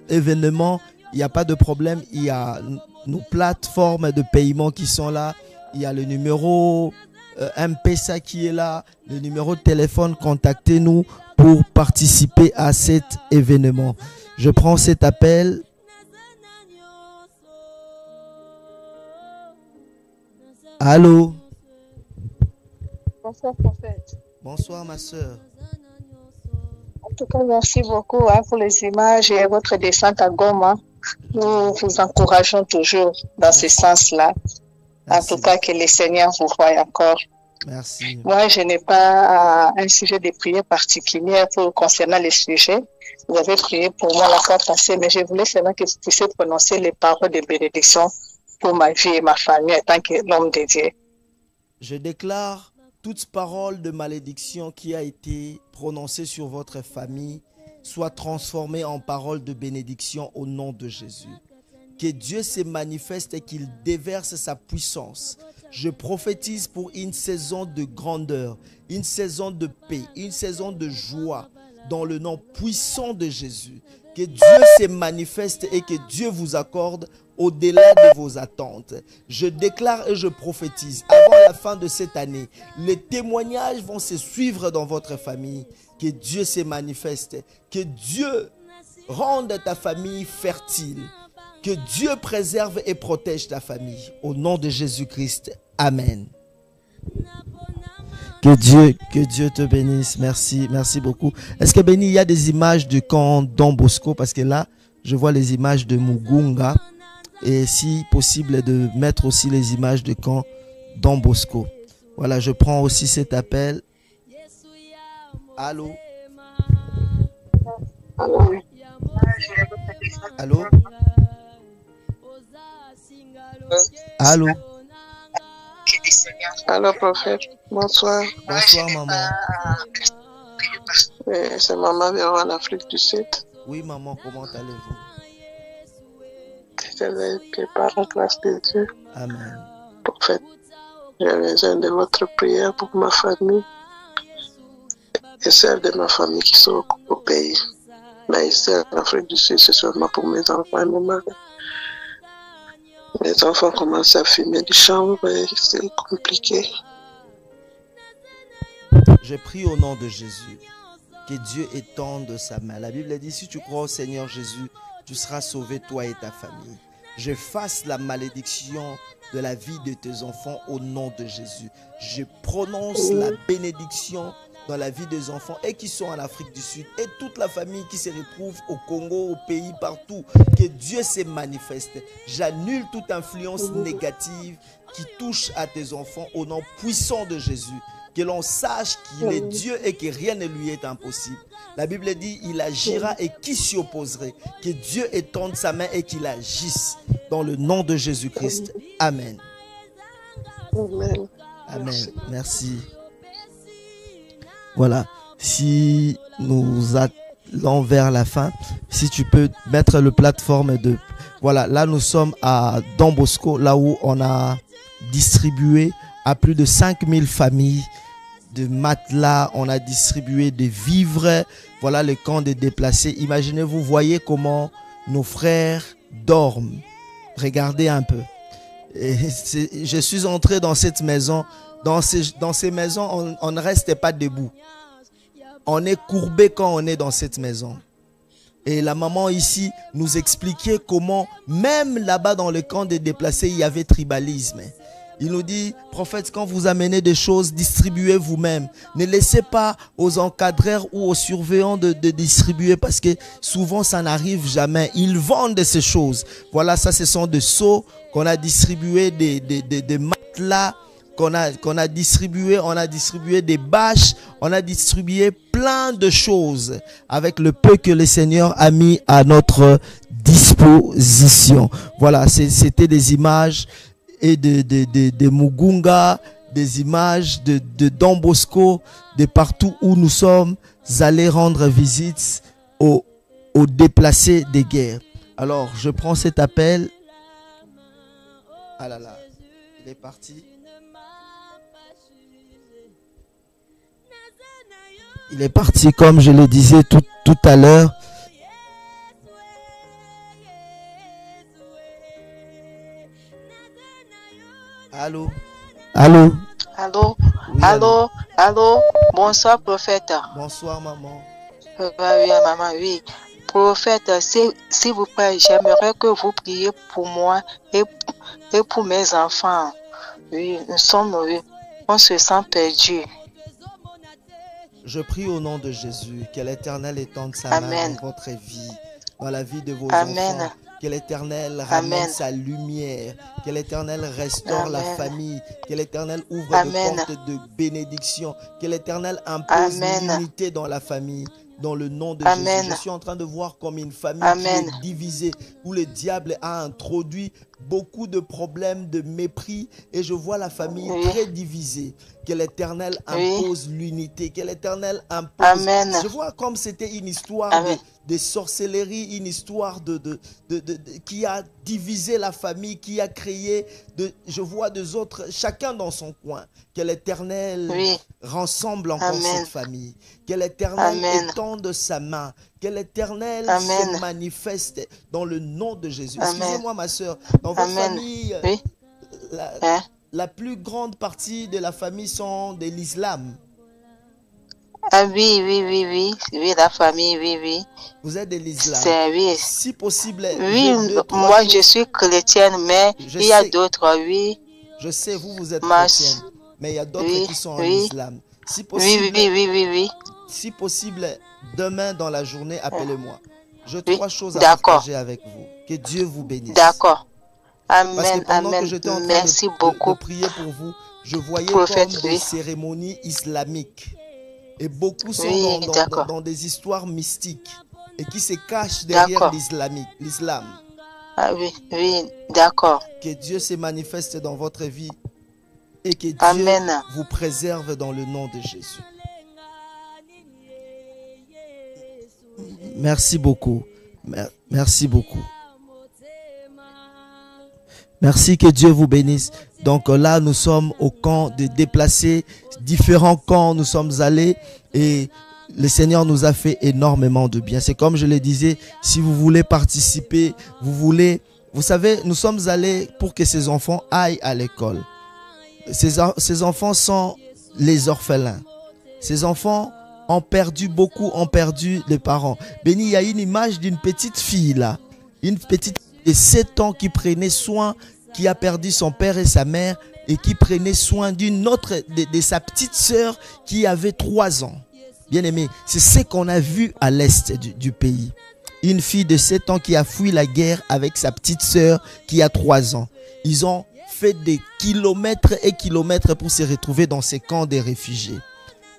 événement, il n'y a pas de problème. Il y a nos plateformes de paiement qui sont là. Il y a le numéro M-Pesa qui est là, le numéro de téléphone. Contactez-nous pour participer à cet événement. Je prends cet appel. Allô? Bonsoir, prophète. Bonsoir, ma soeur. En tout cas, merci beaucoup pour les images et votre descente à Goma. Nous vous encourageons toujours dans ce sens-là. En tout cas, que le Seigneur vous voie encore. Merci. Moi, je n'ai pas un sujet de prière particulier concernant le sujet. Vous avez prié pour moi la fois passée, mais je voulais seulement que vous puissiez prononcer les paroles de bénédiction pour ma vie et ma famille en tant qu'homme de Dieu. Je déclare toute parole de malédiction qui a été prononcée sur votre famille soit transformée en parole de bénédiction au nom de Jésus. Que Dieu se manifeste et qu'il déverse sa puissance. Je prophétise pour une saison de grandeur, une saison de paix, une saison de joie dans le nom puissant de Jésus. Que Dieu se manifeste et que Dieu vous accorde au-delà de vos attentes. Je déclare et je prophétise, avant la fin de cette année, les témoignages vont se suivre dans votre famille. Que Dieu se manifeste, que Dieu rende ta famille fertile, que Dieu préserve et protège ta famille. Au nom de Jésus-Christ, Amen. Que Dieu te bénisse. Merci beaucoup. Est-ce que Béni, il y a des images du camp Don Bosco? Parce que là, je vois les images de Mugunga. Et si possible, de mettre aussi les images du camp Don Bosco. Voilà, je prends aussi cet appel. Allô? Allô? Allô? Allô, prophète. Bonsoir. Bonsoir, maman. C'est maman Véro en Afrique du Sud. Oui, maman, comment allez-vous? Je vais préparer la grâce de Dieu. Amen. Prophète, j'ai besoin de votre prière pour ma famille et celle de ma famille qui sont au pays. Mais ici, en Afrique du Sud, c'est seulement pour mes enfants et mon mari. Mes enfants commencent à fumer du chanvre et c'est compliqué. Je prie au nom de Jésus que Dieu étende sa main. La Bible dit, si tu crois au Seigneur Jésus, tu seras sauvé, toi et ta famille. Je fasse la malédiction de la vie de tes enfants au nom de Jésus. Je prononce la bénédiction dans la vie des enfants et qui sont en Afrique du Sud et toute la famille qui se retrouve au Congo, au pays, partout. Que Dieu se manifeste. J'annule toute influence négative qui touche à tes enfants au nom puissant de Jésus. Que l'on sache qu'il est Dieu et que rien ne lui est impossible. La Bible dit, il agira et qui s'y opposerait? Que Dieu étende sa main et qu'il agisse. Dans le nom de Jésus-Christ. Amen. Amen. Amen. Merci. Voilà. Si nous allons vers la fin, si tu peux mettre le plateforme de... Voilà, là nous sommes à Don Bosco, là où on a distribué à plus de 5000 familles de matelas, on a distribué des vivres. Voilà le camp des déplacés. Imaginez, vous voyez comment nos frères dorment. Regardez un peu. Et je suis entré dans cette maison. Dans ces maisons, on ne reste pas debout. On est courbé quand on est dans cette maison. Et la maman ici nous expliquait comment, même là-bas dans le camp des déplacés, il y avait tribalisme. Il nous dit, prophète, quand vous amenez des choses, distribuez vous-même. Ne laissez pas aux encadreurs ou aux surveillants de distribuer parce que souvent ça n'arrive jamais. Ils vendent ces choses. Voilà, ça ce sont des seaux qu'on a distribués, des matelas qu'on a distribué, on a distribué des bâches, on a distribué plein de choses avec le peu que le Seigneur a mis à notre disposition. Voilà, c'était des images et de Mugunga, des images de Don Bosco, de partout où nous sommes allés rendre visite aux déplacés des guerres. Alors, je prends cet appel. Ah là là, il est parti. Il est parti comme je le disais tout à l'heure. Allô? Allô? Allô? Oui, Allô? Allô? Bonsoir, prophète. Bonsoir, maman. Oui, maman, oui. Prophète, s'il vous plaît, j'aimerais que vous priez pour moi et pour mes enfants. Oui, on se sent perdus. Je prie au nom de Jésus que l'Éternel étende sa Amen. main dans votre vie, dans la vie de vos Amen. enfants. Que l'Éternel ramène Amen. sa lumière. Que l'Éternel restaure Amen. la famille. Que l'Éternel ouvre Amen. des portes de bénédiction. Que l'Éternel impose Amen. l'unité dans la famille. Dans le nom de Amen. Jésus. Je suis en train de voir comme une famille Amen. qui est divisée, où le diable a introduit beaucoup de problèmes, de mépris, et je vois la famille Oui. très divisée. Que l'Éternel Oui. impose l'unité, que l'Éternel impose. Amen. Je vois comme c'était une histoire Amen. de sorcellerie, une histoire qui a divisé la famille, qui a créé, je vois des autres, chacun dans son coin. Que l'Éternel Oui. rassemble encore Amen. cette famille. Que l'Éternel Amen. étende sa main. Que l'Éternel Amen. se manifeste dans le nom de Jésus. Amen. Excusez-moi, ma soeur. Dans votre Amen. famille, Oui. Hein? la plus grande partie de la famille sont de l'islam. Ah oui, la famille, oui. Vous êtes de l'islam. C'est oui. Si possible, Oui, j'ai deux, trois moi choses. je suis chrétienne, mais Je il y a sais. d'autres, oui. Je sais, vous êtes Ma- chrétienne, mais il y a d'autres Oui, qui sont en oui. islam. Si Oui, possible, oui. si possible, demain dans la journée, appelez-moi. J'ai Oui, trois choses à d'accord. partager avec vous. Que Dieu vous bénisse. D'accord. Parce que Amen, pendant amen. que j'étais en train Merci beaucoup. de prier pour vous, je voyais Prophète, comme des oui. cérémonies islamiques. Et beaucoup sont Oui, d'accord. dans des histoires mystiques et qui se cachent derrière D'accord. l'islam. Ah oui, d'accord. Que Dieu se manifeste dans votre vie et que Dieu Amen. vous préserve dans le nom de Jésus. Merci beaucoup. Merci beaucoup. Merci, que Dieu vous bénisse. Donc là, nous sommes au camp de déplacés, différents camps, nous sommes allés et le Seigneur nous a fait énormément de bien. C'est comme je le disais, si vous voulez participer, vous savez, nous sommes allés pour que ces enfants aillent à l'école. Ces enfants sont les orphelins. Ces enfants beaucoup ont perdu les parents. Béni, il y a une image d'une petite fille là, une petite de 7 ans qui prenait soin, qui a perdu son père et sa mère et qui prenait soin d'une autre, de sa petite sœur qui avait 3 ans. Bien aimé, c'est ce qu'on a vu à l'est du pays. Une fille de 7 ans qui a fui la guerre avec sa petite sœur qui a 3 ans. Ils ont fait des kilomètres et kilomètres pour se retrouver dans ces camps des réfugiés.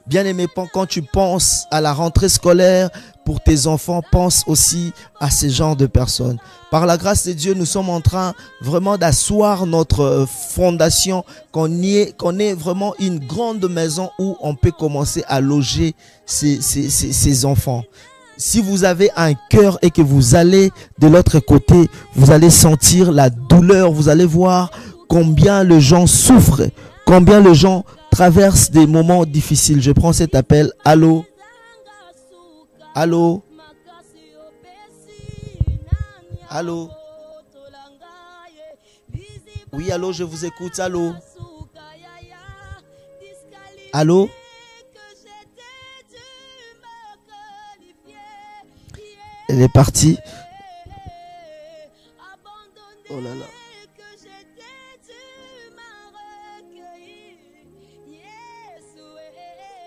Bien aimé, quand tu penses à la rentrée scolaire pour tes enfants, pense aussi à ce genre de personnes. Par la grâce de Dieu, nous sommes en train vraiment d'asseoir notre fondation, qu'on ait vraiment une grande maison où on peut commencer à loger ces enfants. Si vous avez un cœur et que vous allez de l'autre côté, vous allez sentir la douleur, vous allez voir combien les gens souffrent, combien les gens traversent des moments difficiles. Je prends cet appel. Allô? Allô? Allô? Oui, allô, je vous écoute. Allô? Allô? Elle est partie. Oh là là.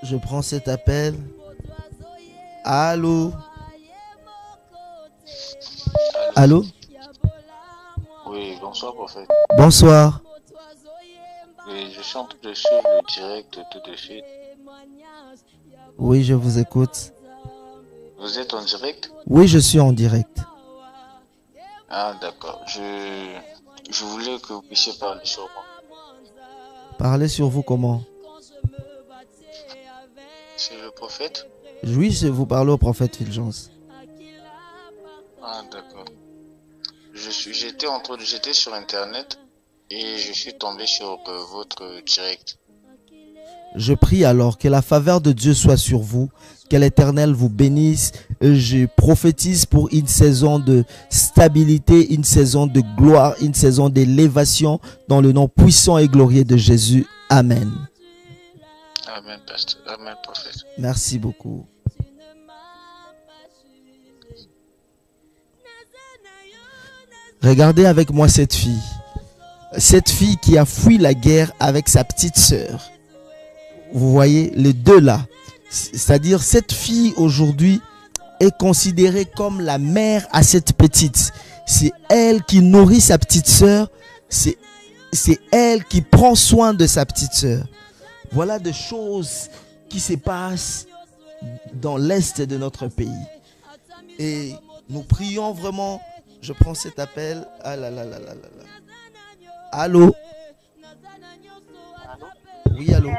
Je prends cet appel. Allô? Allô? Oui, bonsoir, prophète. Bonsoir. Oui, je suis en train de suivre le direct tout de suite. Oui, je vous écoute. Vous êtes en direct? Oui, je suis en direct. Ah, d'accord. Je voulais que vous puissiez parler sur moi. Parlez sur vous comment? C'est le prophète? Oui, je vous parle au prophète Fulgence. Ah, d'accord. J'étais sur Internet et je suis tombé sur votre direct. Je prie alors que la faveur de Dieu soit sur vous, que l'Éternel vous bénisse. Je prophétise pour une saison de stabilité, une saison de gloire, une saison d'élévation dans le nom puissant et glorieux de Jésus. Amen. Amen, pasteur. Amen, prophète. Merci beaucoup. Regardez avec moi cette fille. Cette fille qui a fui la guerre avec sa petite sœur. Vous voyez les deux là. C'est-à-dire cette fille aujourd'hui est considérée comme la mère à cette petite. C'est elle qui nourrit sa petite sœur. C'est elle qui prend soin de sa petite sœur. Voilà des choses qui se passent dans l'est de notre pays. Et nous prions vraiment. Je prends cet appel. Ah là là là là là là. Allô? Oui, allô?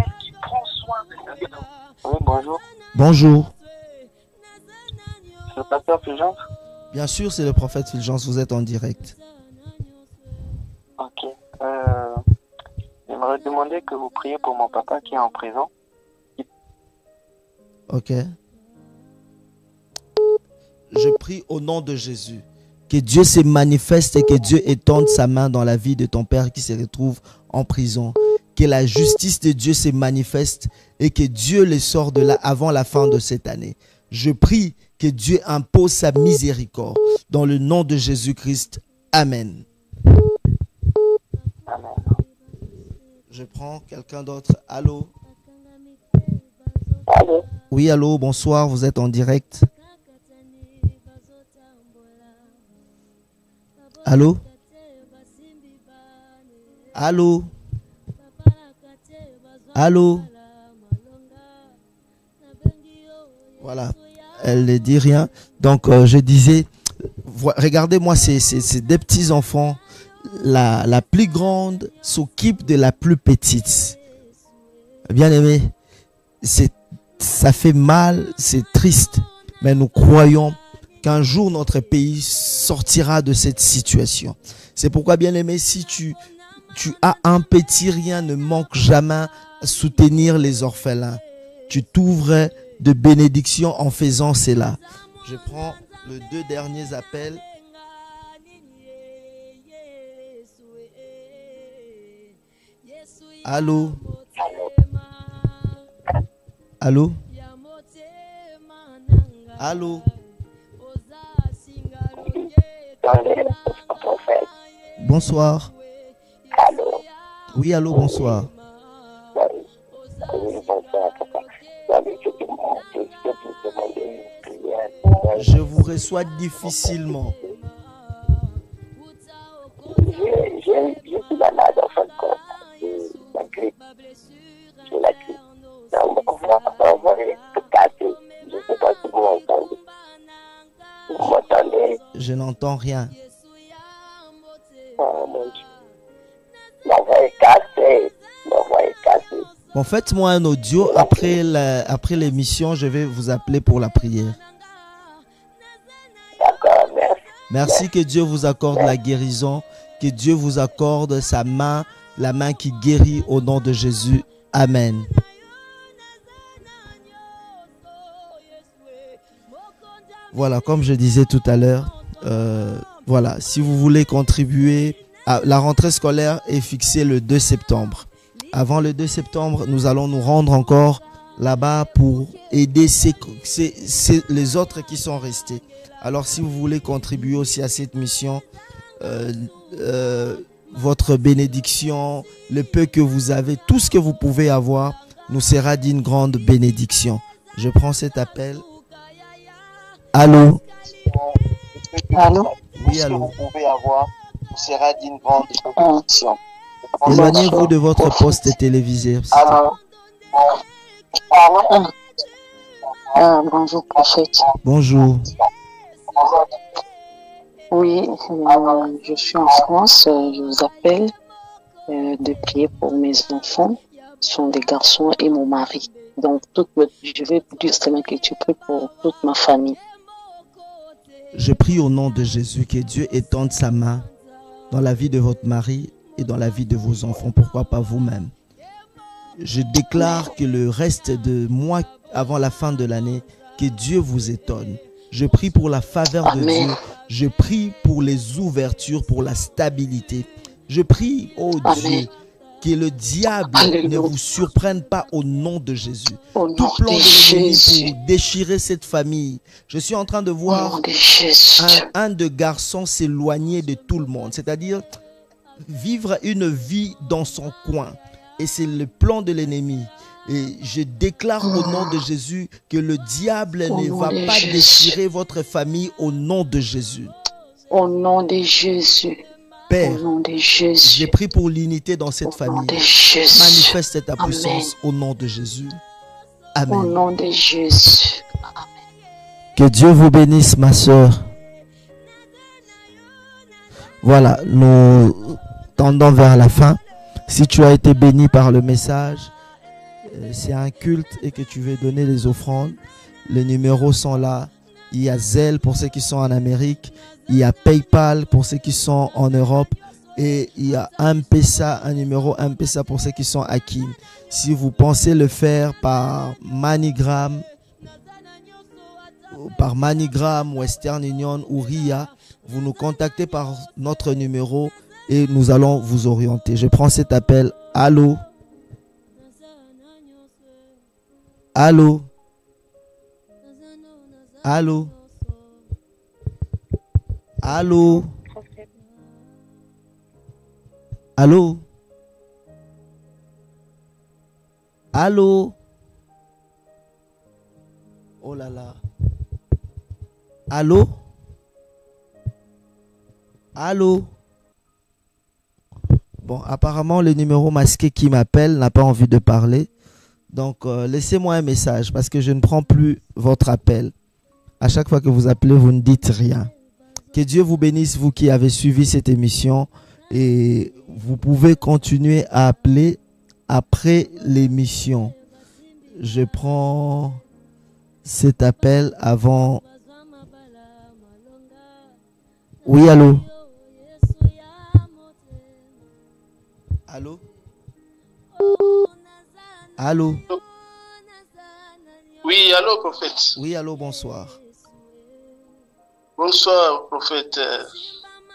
Oui, bonjour. Bonjour. C'est le pasteur Fulgence? Bien sûr, c'est le prophète Fulgence. Vous êtes en direct. Ok. J'aimerais demander que vous priez pour mon papa qui est en prison. Ok. Je prie au nom de Jésus. Que Dieu se manifeste et que Dieu étende sa main dans la vie de ton père qui se retrouve en prison. Que la justice de Dieu se manifeste et que Dieu les sort de là avant la fin de cette année. Je prie que Dieu impose sa miséricorde dans le nom de Jésus-Christ. Amen. Amen. Je prends quelqu'un d'autre. Allô? Allô? Oui, allô, bonsoir, vous êtes en direct. Allô? Allô? Allô? Voilà, elle ne dit rien. Donc, je disais, regardez-moi, c'est des petits enfants. La plus grande s'occupe de la plus petite. Bien aimé, ça fait mal, c'est triste, mais nous croyons qu'un jour notre pays sortira de cette situation. C'est pourquoi, bien aimé, si tu as un petit rien, ne manque jamais à soutenir les orphelins. Tu t'ouvres de bénédiction en faisant cela. Je prends les deux derniers appels. Allô? Allô? Allô? Bonsoir. Allô? Oui, allô, bonsoir. Oui, bonsoir, papa. Je vous reçois difficilement. Je suis malade en fin de compte. La grippe. J'ai la grippe. On va tout casser. Je ne sais pas si vous m'entendez. Vous m'entendez? Je n'entends rien. Oh mon Dieu. Ma voix est cassée. Ma voix est cassée. Bon, faites-moi un audio. Après l'émission, je vais vous appeler pour la prière. D'accord, merci. Merci, que Dieu vous accorde la guérison. Que Dieu vous accorde sa main, la main qui guérit au nom de Jésus. Amen. Voilà, comme je disais tout à l'heure, voilà, si vous voulez contribuer, la rentrée scolaire est fixée le 2 septembre. Avant le 2 septembre, nous allons nous rendre encore là-bas pour aider les autres qui sont restés. Alors, si vous voulez contribuer aussi à cette mission, votre bénédiction, le peu que vous avez, tout ce que vous pouvez avoir, nous sera d'une grande bénédiction. Je prends cet appel. Allô? Allô? Oui, allô? Vous pouvez avoir, vous sera d'une grande bénédiction. Éloignez-vous de votre poste télévisé. Bonjour, prophète. Bonjour. Oui, je suis en France. Je vous appelle de prier pour mes enfants. Ce sont des garçons et mon mari. Donc, je vais vous dire seulement que tu pries pour toute ma famille. Je prie au nom de Jésus que Dieu étende sa main dans la vie de votre mari et dans la vie de vos enfants. Pourquoi pas vous-même? Je déclare que le reste de mois avant la fin de l'année, que Dieu vous étonne. Je prie pour la faveur de Dieu. Je prie pour les ouvertures, pour la stabilité. Je prie, oh Dieu, que le diable ne vous surprenne pas au nom de Jésus. Tout plan de l'ennemi pour déchirer cette famille. Je suis en train de voir un de garçons s'éloigner de tout le monde. C'est-à-dire vivre une vie dans son coin. Et c'est le plan de l'ennemi. Et je déclare au nom de Jésus que le diable ne va pas déchirer votre famille au nom de Jésus. Au nom de Jésus. Père, au nom de Jésus. J'ai pris pour l'unité dans cette famille. Manifeste ta puissance au nom de Jésus. Amen. Au nom de Jésus. Amen. Que Dieu vous bénisse, ma soeur. Voilà, nous tendons vers la fin. Si tu as été béni par le message, c'est un culte et que tu veux donner les offrandes, les numéros sont là. Il y a Zelle pour ceux qui sont en Amérique. Il y a PayPal pour ceux qui sont en Europe. Et il y a M-Pesa, un numéro M-Pesa pour ceux qui sont à Kin. Si vous pensez le faire par MoneyGram, Western Union ou RIA, vous nous contactez par notre numéro et nous allons vous orienter. Je prends cet appel. Allô? Allô? Allô? Allô? Allô? Allô? Oh là là. Allô? Allô? Bon, apparemment, le numéro masqué qui m'appelle n'a pas envie de parler. Donc, laissez-moi un message parce que je ne prends plus votre appel. À chaque fois que vous appelez, vous ne dites rien. Que Dieu vous bénisse, vous qui avez suivi cette émission. Et vous pouvez continuer à appeler après l'émission. Je prends cet appel avant. Oui, allô? Allô? Allô? Oui, allô, prophète. Oui, allô, bonsoir. Bonsoir, prophète.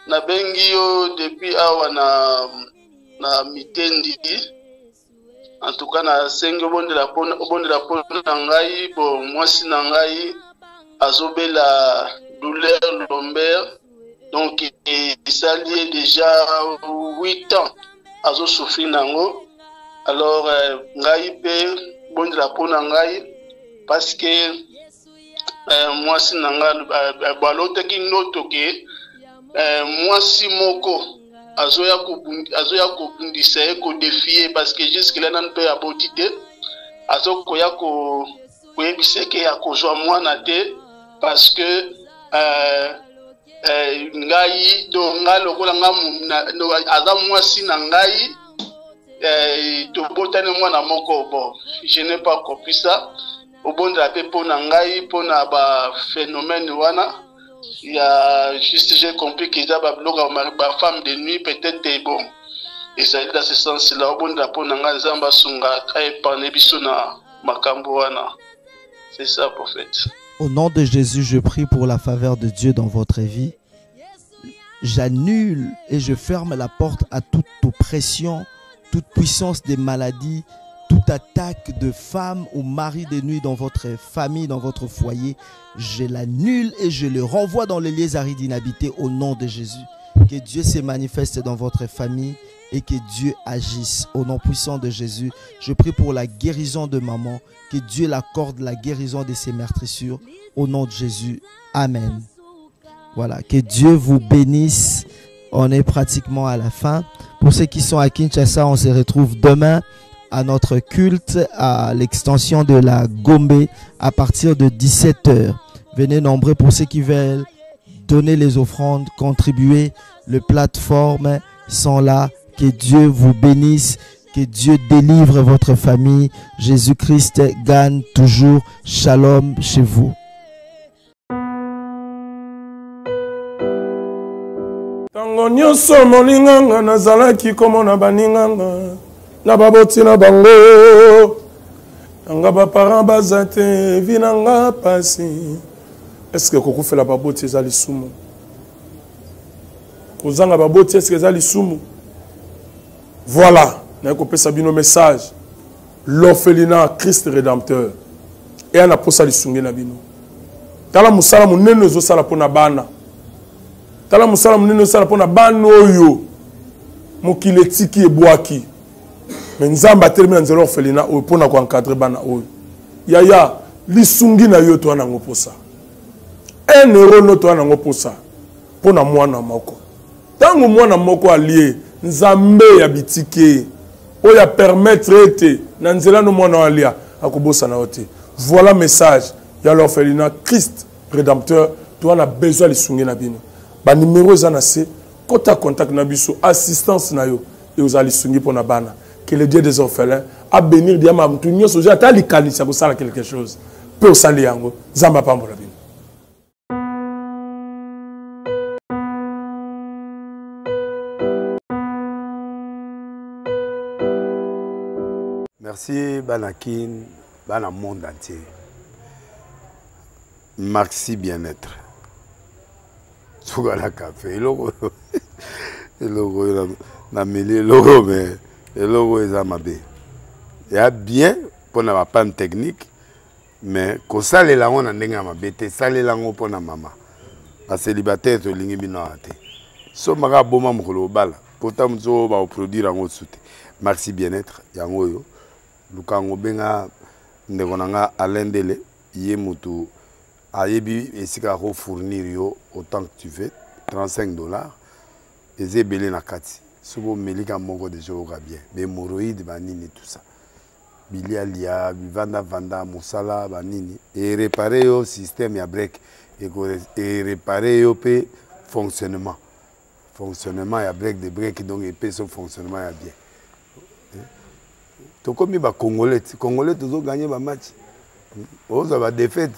Nabengi yo depuis awa na mitendi. En tout cas, na senge bonde la pona ngai, bon, mwasi na ngai, azobela douleur lombaire. Donc, ça lié déjà 8 ans. Azo souffrir nango. Alors, ngai pe bonde la pona ngai, parce que mwasi na ngai, balote ki noto ke, mwasi moko azoya kobundisa ye kodefie parce que jusque là nan pe aboti te azokoya koyebisa ke ya kozwa mwana te parce que ngai to nga lokola nga aza mwasi na ngai tobotani mwana moko. Bon, je n'ai pas compris ça. Obondela pe pona ngai pona ba phénomène wana. Il y a juste, j'ai compris qu'ils ont ma femme de nuit, peut-être bon. Et ça dans ce sens-là, au bon d'apport, Nangazamba Sunga, et Panebisona, Makamboana. C'est ça, prophète. Au nom de Jésus, je prie pour la faveur de Dieu dans votre vie. J'annule et je ferme la porte à toute oppression, toute puissance des maladies, toute attaque de femme ou mari de nuit dans votre famille, dans votre foyer. Je l'annule et je le renvoie dans les lieux arides inhabités au nom de Jésus. Que Dieu se manifeste dans votre famille et que Dieu agisse. Au nom puissant de Jésus, je prie pour la guérison de maman, que Dieu l'accorde la guérison de ses meurtrissures. Au nom de Jésus, Amen. Voilà, que Dieu vous bénisse. On est pratiquement à la fin. Pour ceux qui sont à Kinshasa, on se retrouve demain à notre culte à l'extension de la Gombe à partir de 17 h. Venez nombreux pour ceux qui veulent donner les offrandes, contribuer. Les plateformes sont là. Que Dieu vous bénisse. Que Dieu délivre votre famille. Jésus-Christ gagne toujours. Shalom chez vous. Tango nyonso molinganga nazalaki komona baninganga na baboti na bango nanga baparent baza te vinanga pasi. Est-ce que kokufela baboti eza lisumu? Kozanga baboti est-ce que eza lisumu? Voilà, na kopesa bino message. L'orphelinat Christ rédempteur et ana posa lisunge na bino. Tala musala munene ezosala pona bana. Tala musala munene ezosala pona bana oyo mokili etiki ebwaki. Mais nzamba atelemi na nzela orphelinat oyo pona ko encadrer bana oyo. Yaya lisungi na yo to anango posa. 1 euro no to anango posa pona mwana moko. Tango mwana moko alie nzambe ya bitike oya permettre ete na nzela no mwana alia akobosa na ote. Voilà message ya l'orphelinat Christ rédempteur. Toi on a besoin lisungi na bino. Ba numéro za na se kota contact na biso assistance na yo et aux lisungi pona bana. Que le Dieu des orphelins a bénir diama mtu nyoso ja tali kanisa ko sala quelque chose. Peut sali yango zamba pambola bino. Merci Banakin, Bana monde entier. Maxi bien-être. Sougala café, le logo na mêlé logo mais le logo est amabé. Il y a bien pour na panne technique mais ko sale la on ndenga mabete sale la ngo pona mama. Ba célibataire to lingi bino ate. So maka boma mukolo bala. Pourtant mzo ba produire ngo soute. Maxi bien-être yango yo. Lukango benga ndekonanga alendele ye mutu ayebi esika ko fournir yo autant que tu veux $35 ezebele na kati sobo melika moko de jour bien be hémorroïdes banini tout ça bilia lia vanda musala banini et réparer yo système ya break et réparer yo pe fonctionnement ya break de break donc et pe son fonctionnement ya bien. Comme les Congolais toujours gagné le match. Ils ont défaite.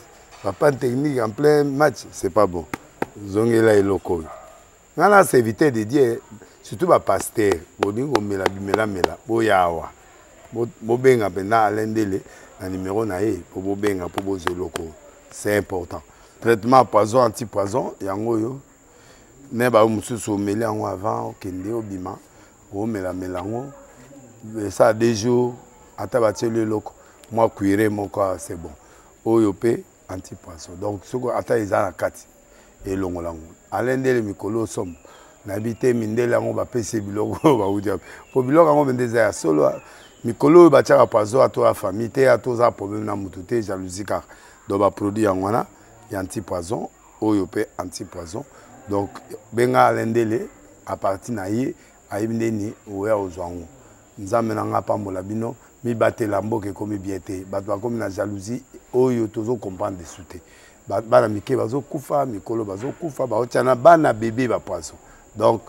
Pas de technique en plein match, c'est pas bon. Ils ont là et local. On a évité de dire, surtout les pasteurs, ils ont mis la mela, boyawa. Bobenga pena alendele, un numéro naé pour bobenga pour boser local. C'est important. Traitement poison anti-poison, yango yo. Neba mususu meli yango avant kende obima, o mela melango. Ça a des jours, à tabater le loco, moi cuiré mon corps, c'est bon. Oyopé, anti-poisson. Donc, ce qu'on attend, ils ont la carte. Et l'on l'a. Alain de Mikolo somme. N'habité Mindela, on va payer Biloko, on va vous dire. Pour Biloko, on va dire solo. Mikolo, il va poisson à toi, famille, à toi, problème dans mon jalousie car. Donc, va produire en wana, il y a anti-poison, oyopé, anti-poison. Donc, benga Alain Dele, à partir naïe, à Imdeni, ou à Ozwango. Nous avons pambola bino mi batte lambo ke komi biete batwa komi na jalousie oyo tozo comprendre de souté bana mike bazo kufa mikolo bazo kufa ba otiana bana bébé ba poisson donc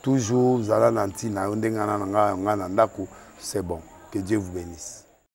toujours zala nanti na ndenga na nga na ndako c'est bon que Dieu vous bénisse.